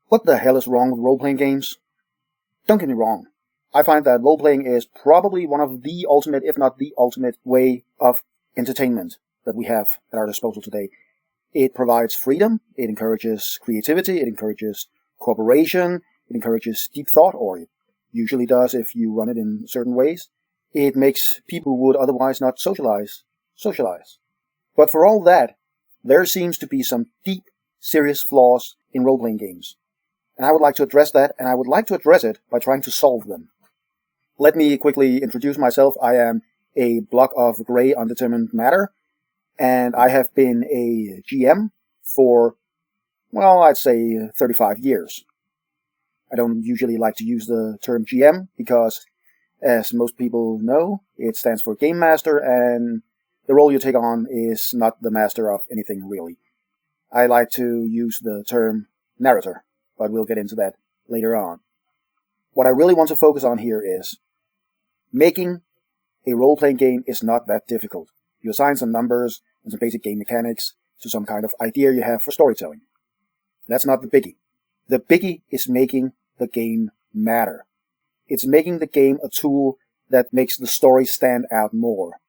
What the hell is wrong with role-playing games? Don't get me wrong. I find that role-playing is probably one of the ultimate, if not the ultimate, way of entertainment that we have at our disposal today. It provides freedom, it encourages creativity, it encourages cooperation, it encourages deep thought, or it usually does if you run it in certain ways. It makes people who would otherwise not socialize. But for all that, there seems to be some deep, serious flaws in role-playing games. And I would like to address that, and I would like to address it by trying to solve them. Let me quickly introduce myself. I am a block of gray undetermined matter, and I have been a GM for, well, I'd say 35 years. I don't usually like to use the term GM because, as most people know, it stands for Game Master, and the role you take on is not the master of anything, really. I like to use the term narrator, but we'll get into that later on. What I really want to focus on here is making a role-playing game is not that difficult. You assign some numbers and some basic game mechanics to some kind of idea you have for storytelling. That's not the biggie. The biggie is making the game matter. It's making the game a tool that makes the story stand out more.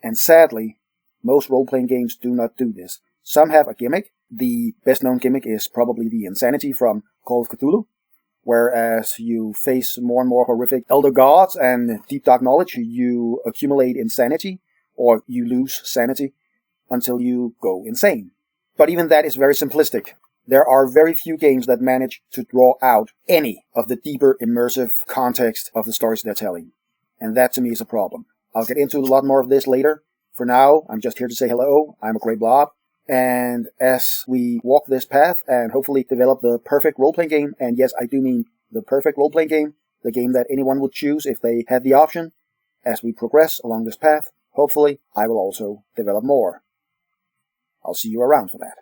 And sadly, most role-playing games do not do this. Some have a gimmick. The best-known gimmick is probably the insanity from Call of Cthulhu, whereas you face more and more horrific elder gods and deep dark knowledge, you accumulate insanity, or you lose sanity, until you go insane. But even that is very simplistic. There are very few games that manage to draw out any of the deeper immersive context of the stories they're telling. And that to me is a problem. I'll get into a lot more of this later. For now, I'm just here to say hello. I'm a gray blob. And as we walk this path and hopefully develop the perfect role-playing game, and yes, I do mean the perfect role-playing game, the game that anyone would choose if they had the option, as we progress along this path, hopefully I will also develop more. I'll see you around for that.